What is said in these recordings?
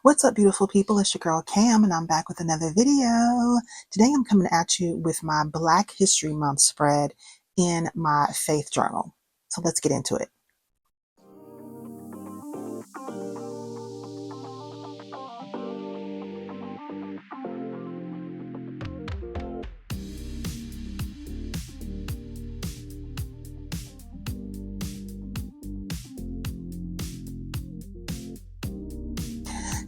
What's up, beautiful people? It's your girl Cam, and I'm back with another video. Today I'm coming at you with my Black History Month spread in my faith journal. So let's get into it.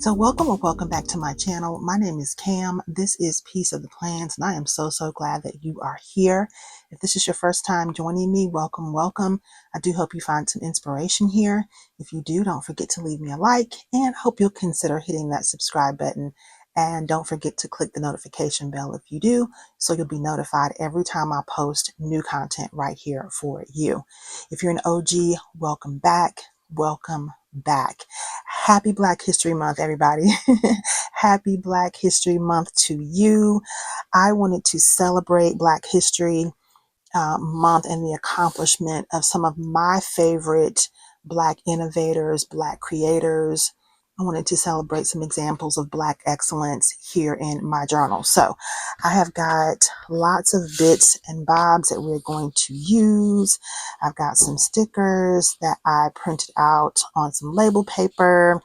So welcome or welcome back to my channel. My name is Cam. This is Piece of the Plans, and I am so glad that you are here. If this is your first time joining me, welcome. I do hope you find some inspiration here. If you do, don't forget to leave me a like, and hope you'll consider hitting that subscribe button. And don't forget to click the notification bell if you do, so you'll be notified every time I post new content right here for you. If you're an OG, welcome back. Welcome back. Happy Black History Month, everybody. Happy Black History Month to you. I wanted to celebrate Black History Month and the accomplishment of some of my favorite Black innovators, Black creators. I wanted to celebrate some examples of Black excellence here in my journal. So I have got lots of bits and bobs that we're going to use. I've got some stickers that I printed out on some label paper.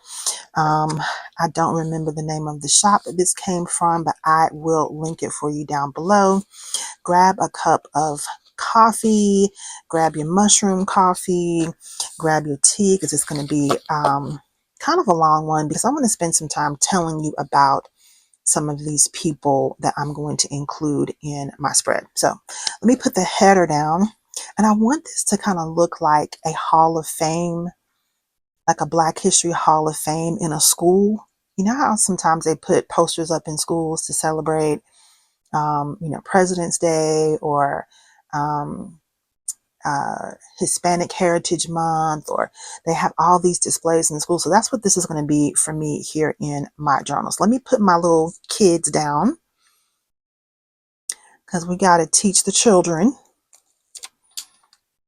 I don't remember the name of the shop that this came from, but I will link it for you down below. Grab a cup of coffee, grab your mushroom coffee, grab your tea, because it's going to be kind of a long one, because I want to spend some time telling you about some of these people that I'm going to include in my spread. So let me put the header down, and I want this to kind of look like a Hall of Fame, like a Black History Hall of Fame in a school. You know how sometimes they put posters up in schools to celebrate President's Day or Hispanic Heritage Month, or they have all these displays in the school. So that's what this is going to be for me here in my journals. Let me put my little kids down, because we got to teach the children.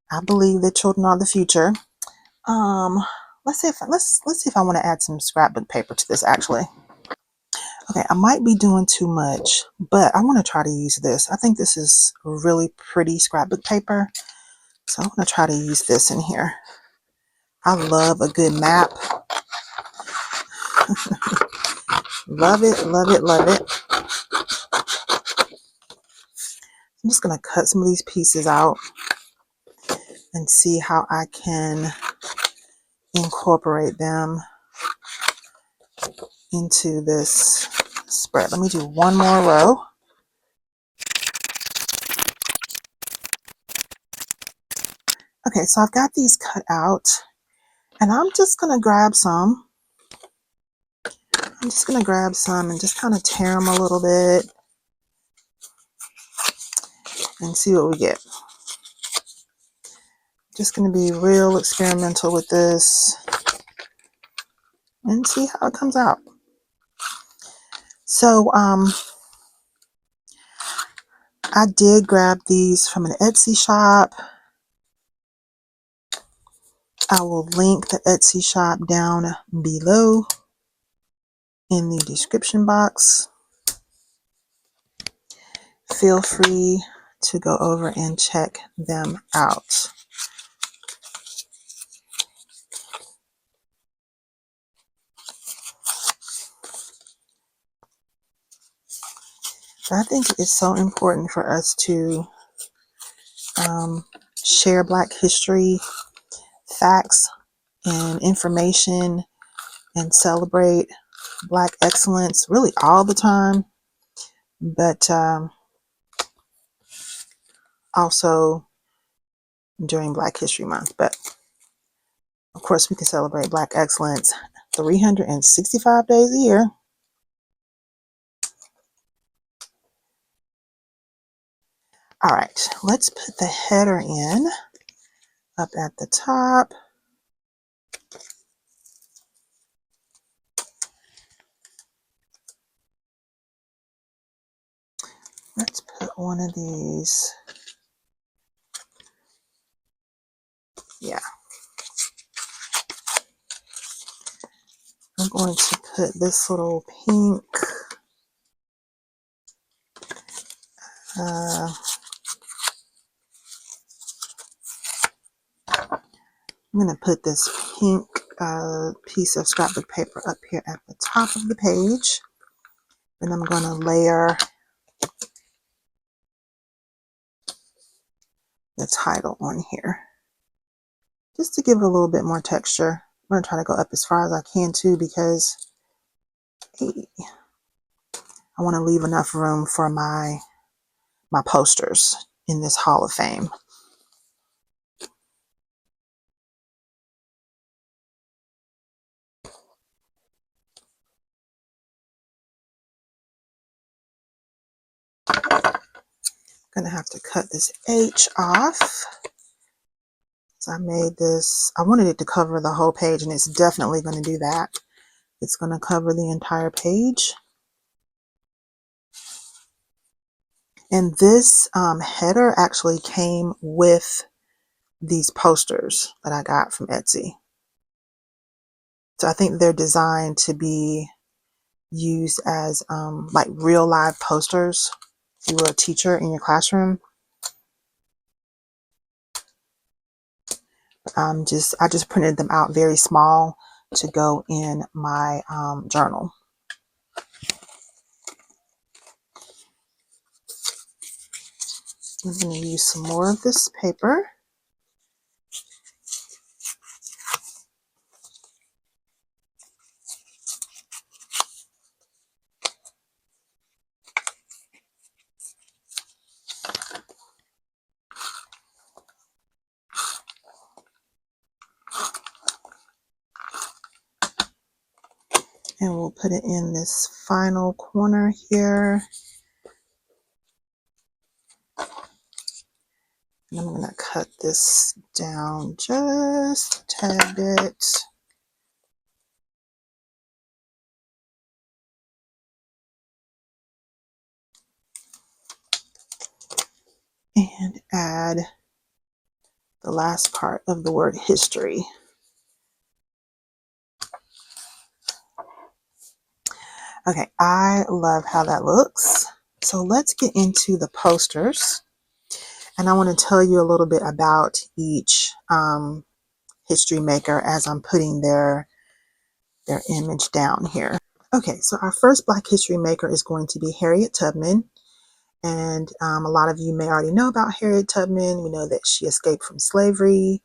I believe that children are the future. Let's see if I want to add some scrapbook paper to this, actually. Okay, I might be doing too much, but I want to try to use this. I think this is really pretty scrapbook paper, so I'm going to try to use this in here. I love a good map. Love it, love it, love it. I'm just going to cut some of these pieces out and see how I can incorporate them into this spread. Let me do one more row. Okay, so I've got these cut out, and I'm just going to grab some. I'm just going to grab some and just kind of tear them a little bit and see what we get. Just going to be real experimental with this and see how it comes out. So I did grab these from an Etsy shop. I will link the Etsy shop down below in the description box. Feel free to go over and check them out. I think it's so important for us to share Black history, facts, and information, and celebrate Black excellence really all the time, but also during Black History Month. But of course, we can celebrate Black excellence 365 days a year. All right, let's put the header in up at the top. Let's put one of these. Yeah. I'm going to put this little pink I'm going to put this pink piece of scrapbook paper up here at the top of the page. And I'm going to layer the title on here just to give it a little bit more texture. I'm going to try to go up as far as I can too, because hey, I want to leave enough room for my posters in this Hall of Fame. Gonna have to cut this H off. So I made this, I wanted it to cover the whole page, and it's definitely going to do that. It's going to cover the entire page. And this header actually came with these posters that I got from Etsy. So I think they're designed to be used as like real live posters if you were a teacher in your classroom. I just printed them out very small to go in my journal. I'm going to use some more of this paper. And we'll put it in this final corner here. And I'm going to cut this down just a tad bit. And add the last part of the word history. Okay, I love how that looks. So let's get into the posters. And I want to tell you a little bit about each history maker as I'm putting their image down here. Okay, so our first Black history maker is going to be Harriet Tubman. And a lot of you may already know about Harriet Tubman. We know that she escaped from slavery.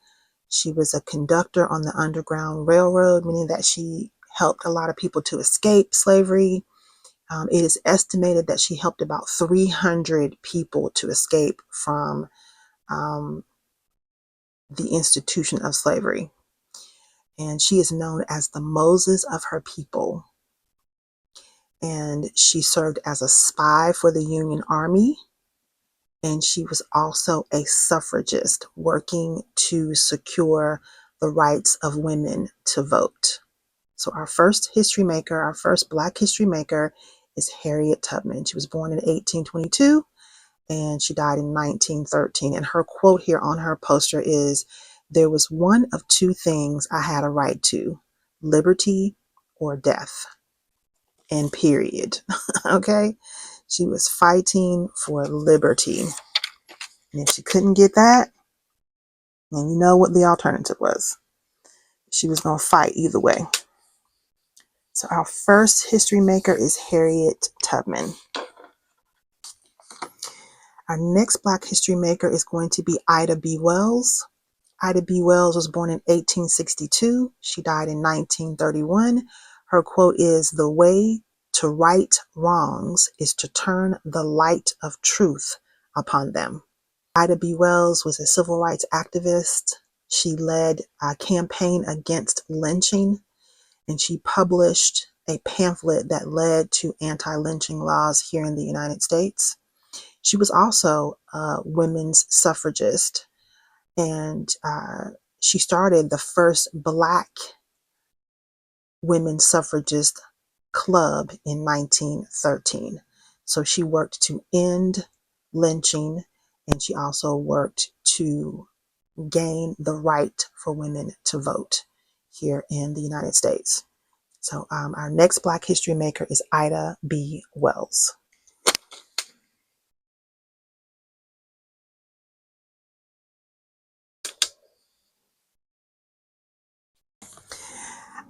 She was a conductor on the Underground Railroad, meaning that she helped a lot of people to escape slavery. It is estimated that she helped about 300 people to escape from the institution of slavery. And she is known as the Moses of her people. And she served as a spy for the Union Army. And she was also a suffragist working to secure the rights of women to vote. So our first history maker, our first Black history maker is Harriet Tubman. She was born in 1822 and she died in 1913. And her quote here on her poster is, "There was one of two things I had a right to, liberty or death." And period. Okay? She was fighting for liberty. And if she couldn't get that, then you know what the alternative was. She was going to fight either way. So our first history maker is Harriet Tubman. Our next Black history maker is going to be Ida B. Wells. Ida B. Wells was born in 1862. She died in 1931. Her quote is, "The way to right wrongs is to turn the light of truth upon them." Ida B. Wells was a civil rights activist. She led a campaign against lynching, and she published a pamphlet that led to anti-lynching laws here in the United States. She was also a women's suffragist, and she started the first Black women's suffragist club in 1913. So she worked to end lynching, and she also worked to gain the right for women to vote here in the United States. So our next Black history maker is Ida B. Wells.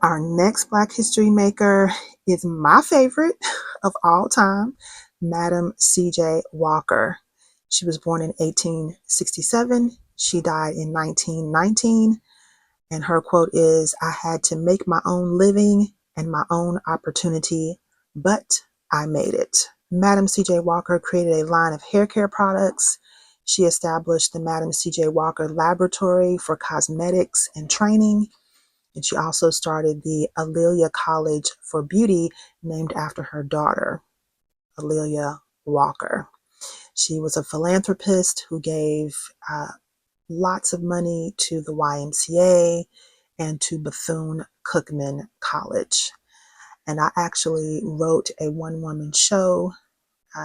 Our next Black history maker is my favorite of all time, Madam C.J. Walker. She was born in 1867. She died in 1919. And her quote is, "I had to make my own living and my own opportunity, but I made it." Madam C.J. Walker created a line of hair care products. She established the Madam C.J. Walker Laboratory for Cosmetics and Training. And she also started the Amelia College for Beauty, named after her daughter, Amelia Walker. She was a philanthropist who gave lots of money to the YMCA and to Bethune-Cookman College. And I actually wrote a one-woman show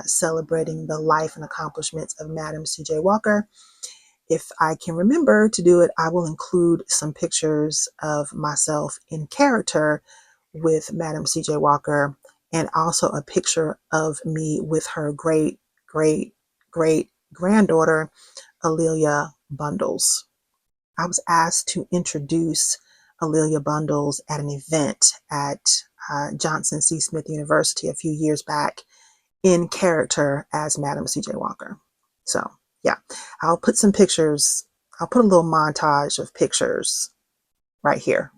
celebrating the life and accomplishments of Madam C.J. Walker. If I can remember to do it, I will include some pictures of myself in character with Madam C.J. Walker, and also a picture of me with her great, great, great granddaughter, Alelia Bundles. I was asked to introduce Alelia Bundles at an event at Johnson C. Smith University a few years back in character as Madam C.J. Walker. So, yeah, I'll put some pictures, I'll put a little montage of pictures right here.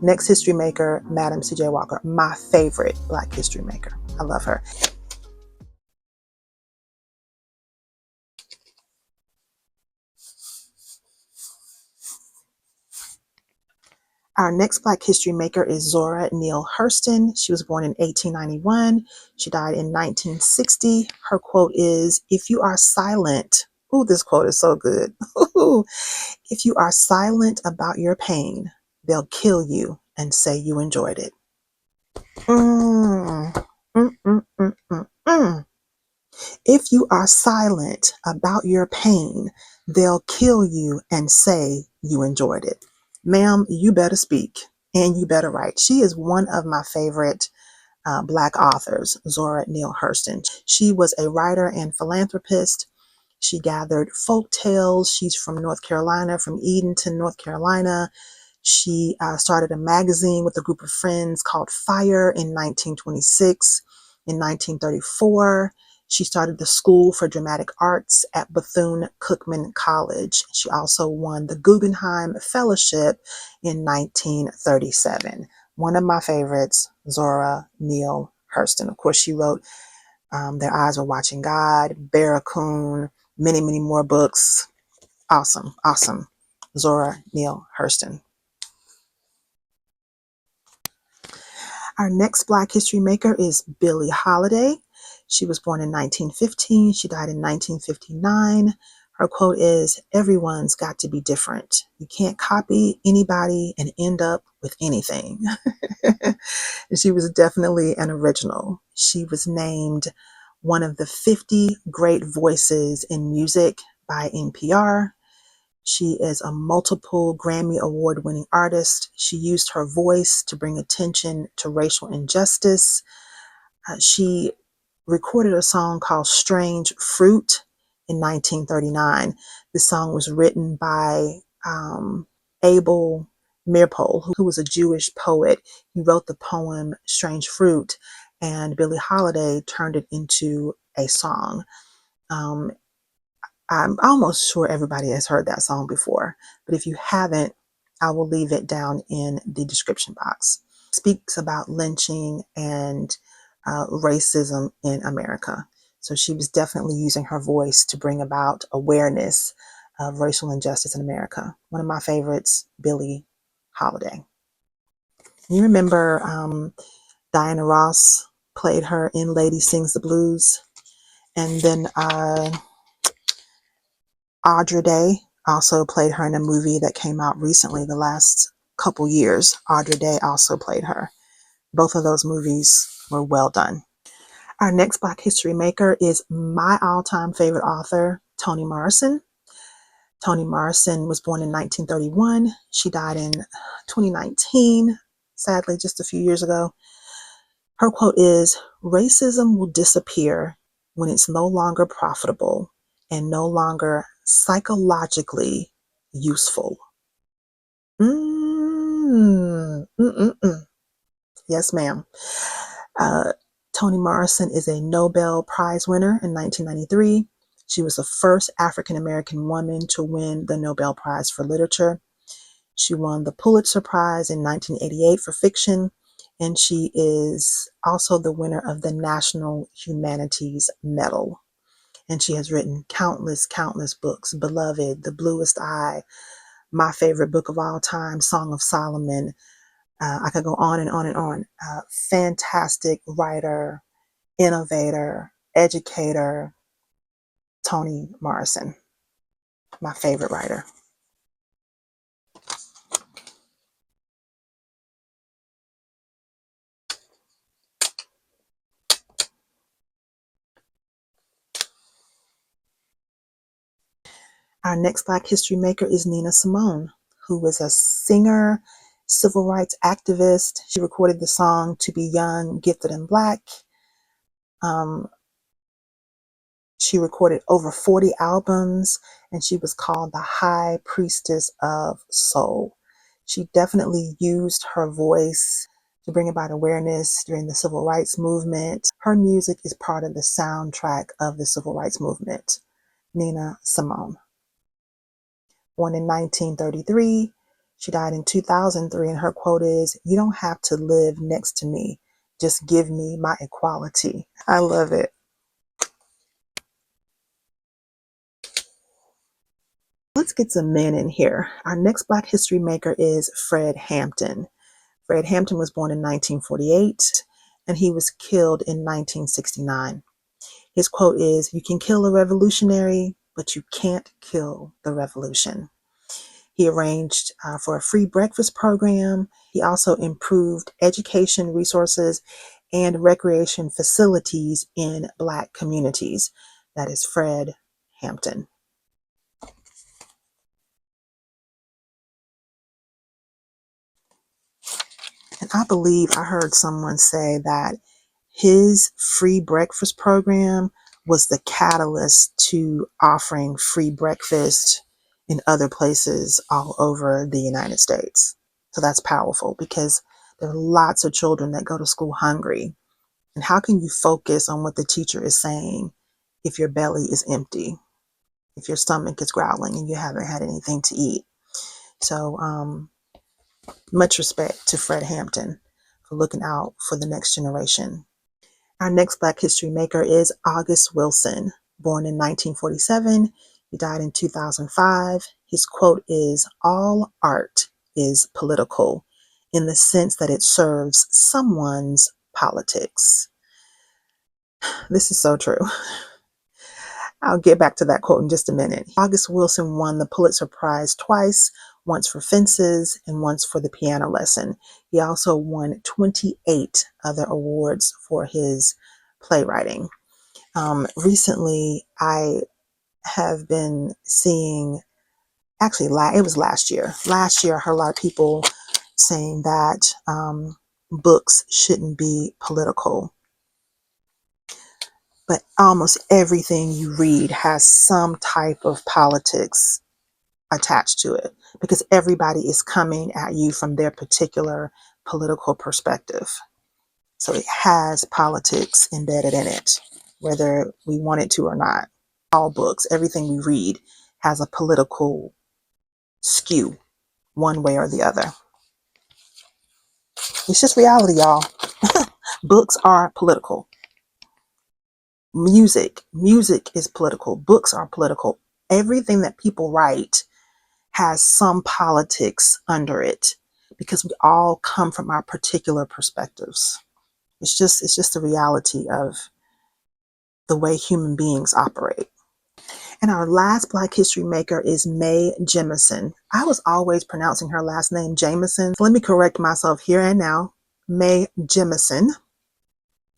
Next history maker, Madam C.J. Walker, my favorite Black history maker. I love her. Our next Black history maker is Zora Neale Hurston. She was born in 1891. She died in 1960. Her quote is, "If you are silent," ooh, this quote is so good. "If you are silent about your pain, they'll kill you and say you enjoyed it." Mm, mm, mm, mm, mm, mm. If you are silent about your pain, they'll kill you and say you enjoyed it. Ma'am, you better speak and you better write. She is one of my favorite Black authors, Zora Neale Hurston. She was a writer and philanthropist. She gathered folk tales. She's from North Carolina, from Edenton, North Carolina. She started a magazine with a group of friends called Fire in 1926. In 1934, she started the School for Dramatic Arts at Bethune-Cookman College. She also won the Guggenheim Fellowship in 1937. One of my favorites, Zora Neale Hurston. Of course, she wrote Their Eyes Were Watching God, Barracoon, many, many more books. Awesome, awesome. Zora Neale Hurston. Our next Black history maker is Billie Holiday. She was born in 1915. She died in 1959. Her quote is, "Everyone's got to be different. You can't copy anybody and end up with anything." And she was definitely an original. She was named one of the 50 great voices in music by NPR. She is a multiple Grammy Award winning artist. She used her voice to bring attention to racial injustice. She recorded a song called Strange Fruit in 1939. This song was written by Abel Meeropol, who was a Jewish poet. He wrote the poem Strange Fruit, and Billie Holiday turned it into a song. I'm almost sure everybody has heard that song before, but if you haven't, I will leave it down in the description box. It speaks about lynching and racism in America. So she was definitely using her voice to bring about awareness of racial injustice in America. One of my favorites, Billie Holiday. You remember Diana Ross played her in Lady Sings the Blues, and then Audra Day Also played her in a movie that came out recently, the last couple years. Audrey Day also played her. Both of those movies were well done. Our next Black history maker is my all-time favorite author, Toni Morrison. Toni Morrison was born in 1931. She died in 2019, sadly, just a few years ago. Her quote is, "Racism will disappear when it's no longer profitable and no longer psychologically useful." Yes, ma'am. Uh, Toni Morrison is a Nobel Prize winner in 1993. She was the first African American woman to win the Nobel Prize for Literature. She won the Pulitzer Prize in 1988 for fiction, and she is also the winner of the National Humanities Medal. And she has written countless, countless books. Beloved, The Bluest Eye, my favorite book of all time, Song of Solomon. I could go on and on and on. Fantastic writer, innovator, educator, Toni Morrison, my favorite writer. Our next Black history maker is Nina Simone, who was a singer, civil rights activist. She recorded the song To Be Young, Gifted and Black. She recorded over 40 albums, and she was called the High Priestess of Soul. She definitely used her voice to bring about awareness during the civil rights movement. Her music is part of the soundtrack of the civil rights movement. Nina Simone. Born in 1933, she died in 2003, and her quote is, "You don't have to live next to me. Just give me my equality." I love it. Let's get some men in here. Our next Black history maker is Fred Hampton. Fred Hampton was born in 1948, and he was killed in 1969. His quote is, "You can kill a revolutionary, but you can't kill the revolution." He arranged for a free breakfast program. He also improved education resources and recreation facilities in Black communities. That is Fred Hampton. And I believe I heard someone say that his free breakfast program was the catalyst to offering free breakfast in other places all over the United States. So that's powerful because there are lots of children that go to school hungry. And how can you focus on what the teacher is saying if your belly is empty, if your stomach is growling and you haven't had anything to eat? So much respect to Fred Hampton for looking out for the next generation. Our next Black history maker is August Wilson, born in 1947. He died in 2005. His quote is, "All art is political in the sense that it serves someone's politics." This is so true. I'll get back to that quote in just a minute. August Wilson won the Pulitzer Prize twice, once for Fences and once for The Piano Lesson. He also won 28 other awards for his playwriting. Recently, I have been seeing, actually, it was last year. Last year, I heard a lot of people saying that books shouldn't be political. But almost everything you read has some type of politics attached to it because everybody is coming at you from their particular political perspective. So it has politics embedded in it, whether we want it to or not. All books, everything we read has a political skew one way or the other. It's just reality, y'all. Books are political. Music is political. Books are political. Everything that people write has some politics under it because we all come from our particular perspectives. It's just the reality of the way human beings operate. And our last Black history maker is Mae Jemison. I was always pronouncing her last name Jameson. So let me correct myself here and now. Mae Jemison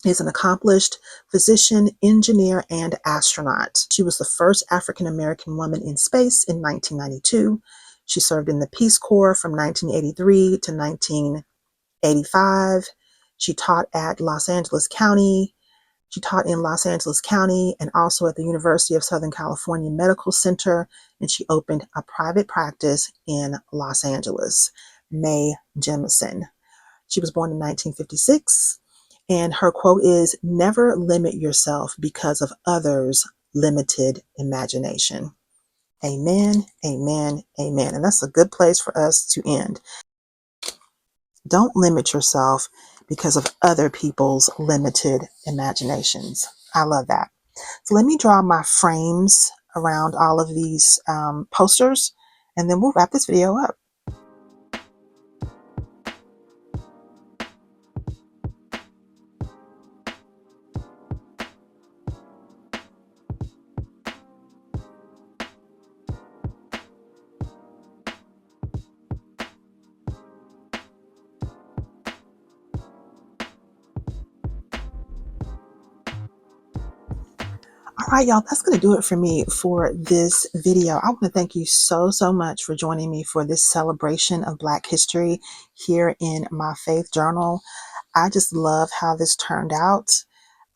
is an accomplished physician, engineer, and astronaut. She was the first African American woman in space in 1992. She served in the Peace Corps from 1983 to 1985. She taught at Los Angeles County. She taught in Los Angeles County and also at the University of Southern California Medical Center, and she opened a private practice in Los Angeles. Mae Jemison. She was born in 1956, and her quote is, "Never limit yourself because of others' limited imagination." Amen, amen, amen. And that's a good place for us to end. Don't limit yourself because of other people's limited imaginations. I love that. So let me draw my frames around all of these posters, and then we'll wrap this video up. All right, y'all, that's going to do it for me for this video. I want to thank you so much for joining me for this celebration of Black history here in my faith journal. I just love how this turned out.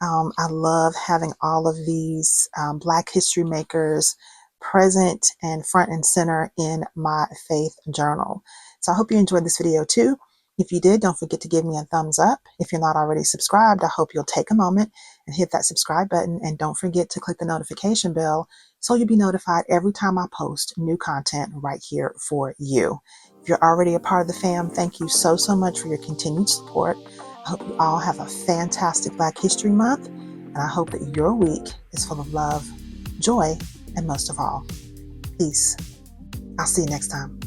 I love having all of these Black history makers present and front and center in my faith journal. So I hope you enjoyed this video too. If you did, don't forget to give me a thumbs up. If you're not already subscribed, I hope you'll take a moment and hit that subscribe button. And don't forget to click the notification bell so you'll be notified every time I post new content right here for you. If you're already a part of the fam, thank you so much for your continued support. I hope you all have a fantastic Black History Month, and I hope that your week is full of love, joy, and most of all, peace. I'll see you next time.